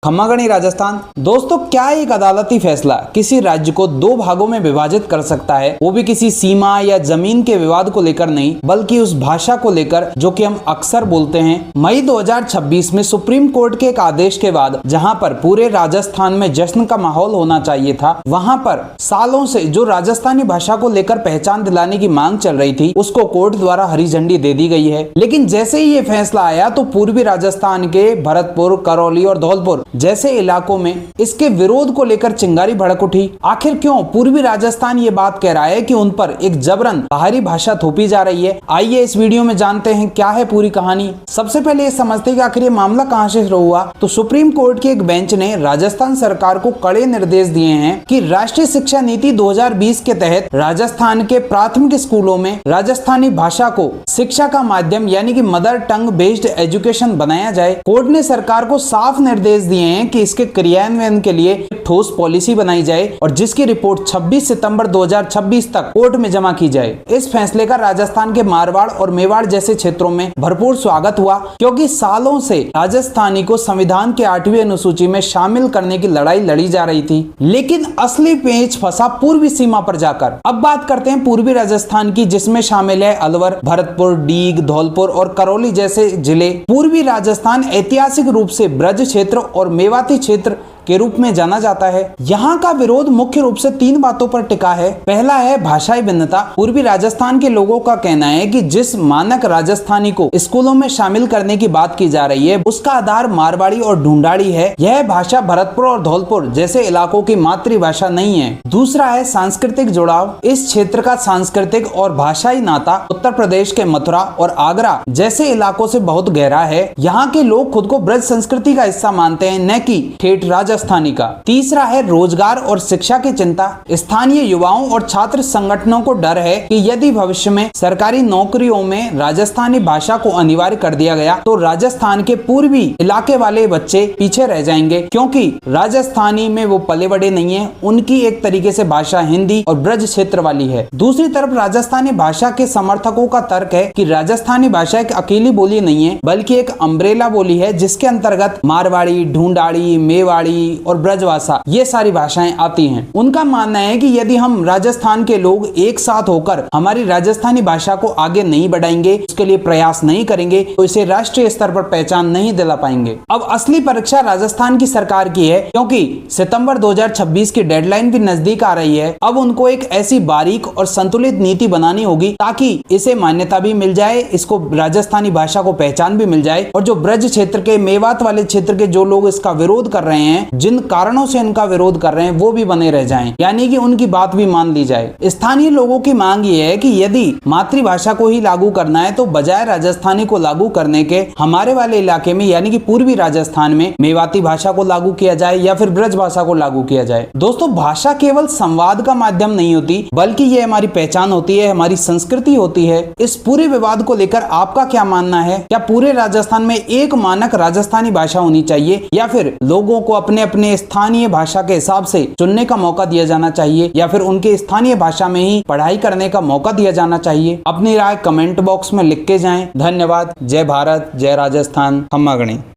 खम्मागणी राजस्थान। दोस्तों, क्या एक अदालती फैसला किसी राज्य को दो भागों में विभाजित कर सकता है, वो भी किसी सीमा या जमीन के विवाद को लेकर नहीं बल्कि उस भाषा को लेकर जो कि हम अक्सर बोलते हैं। मई 2026 में सुप्रीम कोर्ट के एक आदेश के बाद जहां पर पूरे राजस्थान में जश्न का माहौल होना चाहिए था, वहां पर सालों से जो राजस्थानी भाषा को लेकर पहचान दिलाने की मांग चल रही थी उसको कोर्ट द्वारा हरी झंडी दे दी गई है। लेकिन जैसे ही ये फैसला आया तो पूर्वी राजस्थान के भरतपुर, करौली और धौलपुर जैसे इलाकों में इसके विरोध को लेकर चिंगारी भड़क उठी। आखिर क्यों पूर्वी राजस्थान ये बात कह रहा है कि उन पर एक जबरन बाहरी भाषा थोपी जा रही है? आइए इस वीडियो में जानते हैं क्या है पूरी कहानी। सबसे पहले ये समझते हैं कि आखिर ये मामला कहां से शुरू हुआ। तो सुप्रीम कोर्ट के एक बेंच ने राजस्थान सरकार को कड़े निर्देश दिए हैं कि राष्ट्रीय शिक्षा नीति 2020 के तहत राजस्थान के प्राथमिक स्कूलों में राजस्थानी भाषा को शिक्षा का माध्यम यानी कि मदर टंग बेस्ड एजुकेशन बनाया जाए। कोर्ट ने सरकार को साफ निर्देश दिए हैं कि इसके क्रियान्वयन के लिए ठोस पॉलिसी बनाई जाए और जिसकी रिपोर्ट 26 सितंबर 2026 तक कोर्ट में जमा की जाए। इस फैसले का राजस्थान के मारवाड़ और मेवाड़ जैसे क्षेत्रों में भरपूर स्वागत हुआ, क्योंकि सालों से राजस्थानी को संविधान के 8वीं अनुसूची में शामिल करने की लड़ाई लड़ी जा रही थी। लेकिन असली पेच फंसा पूर्वी सीमा पर जाकर। अब बात करते हैं पूर्वी राजस्थान की, जिसमें शामिल है अलवर, भरतपुर, डीग, धौलपुर और करौली जैसे जिले। पूर्वी राजस्थान ऐतिहासिक रूप से ब्रज क्षेत्र और मेवाती क्षेत्र के रूप में जाना जाता है। यहाँ का विरोध मुख्य रूप से 3 बातों पर टिका है। पहला है भाषाई भिन्नता। पूर्वी राजस्थान के लोगों का कहना है कि जिस मानक राजस्थानी को स्कूलों में शामिल करने की बात की जा रही है उसका आधार मारवाड़ी और ढूंढाड़ी है। यह भाषा भरतपुर और धौलपुर जैसे इलाकों की मातृभाषा नहीं है। दूसरा है सांस्कृतिक जुड़ाव। इस क्षेत्र का सांस्कृतिक और भाषाई नाता उत्तर प्रदेश के मथुरा और आगरा जैसे इलाकों से बहुत गहरा है। यहाँ के लोग खुद को ब्रज संस्कृति का हिस्सा मानते हैं, न कि ठेठ राजस्थानी का। तीसरा है रोजगार और शिक्षा की चिंता। स्थानीय युवाओं और छात्र संगठनों को डर है कि यदि भविष्य में सरकारी नौकरियों में राजस्थानी भाषा को अनिवार्य कर दिया गया तो राजस्थान के पूर्वी इलाके वाले बच्चे पीछे रह जाएंगे, क्योंकि राजस्थानी में वो पले बड़े नहीं है। उनकी एक तरीके से भाषा हिंदी और ब्रज क्षेत्र वाली है। दूसरी तरफ राजस्थानी भाषा के समर्थकों का तर्क है कि राजस्थानी भाषा एक अकेली बोली नहीं है बल्कि एक अम्ब्रेला बोली है, जिसके अंतर्गत मारवाड़ी, ढूंढाड़ी, मेवाड़ी और ब्रजभाषा ये सारी भाषाएं आती हैं। उनका मानना है कि यदि हम राजस्थान के लोग एक साथ होकर हमारी राजस्थानी भाषा को आगे नहीं बढ़ाएंगे, उसके लिए प्रयास नहीं करेंगे तो इसे राष्ट्रीय स्तर पर पहचान नहीं दिला पाएंगे। अब असली परीक्षा राजस्थान की सरकार की है, क्योंकि सितंबर 2026 की डेडलाइन भी नजदीक आ रही है। अब उनको एक ऐसी बारीक और संतुलित नीति बनानी होगी ताकि इसे मान्यता भी मिल जाए, इसको राजस्थानी भाषा को पहचान भी मिल जाए और जो ब्रज क्षेत्र के, मेवात वाले क्षेत्र के जो लोग इसका विरोध कर रहे हैं, जिन कारणों से इनका विरोध कर रहे हैं, वो भी बने रह जाएं, यानी कि उनकी बात भी मान ली जाए। स्थानीय लोगों की मांग ये है कि यदि मातृभाषा को ही लागू करना है तो बजाय राजस्थानी को लागू करने के हमारे वाले इलाके में यानी कि पूर्वी राजस्थान में मेवाती भाषा को लागू किया जाए या फिर ब्रज भाषा को लागू किया जाए। दोस्तों, भाषा केवल संवाद का माध्यम नहीं होती बल्कि ये हमारी पहचान होती है, हमारी संस्कृति होती है। इस पूरे विवाद को लेकर आपका क्या मानना है? क्या पूरे राजस्थान में एक मानक राजस्थानी भाषा होनी चाहिए या फिर लोगों को अपने अपने स्थानीय भाषा के हिसाब से चुनने का मौका दिया जाना चाहिए या फिर उनके स्थानीय भाषा में ही पढ़ाई करने का मौका दिया जाना चाहिए? अपनी राय कमेंट बॉक्स में लिख के जाएं। धन्यवाद। जय भारत, जय राजस्थान। खम्मागणी।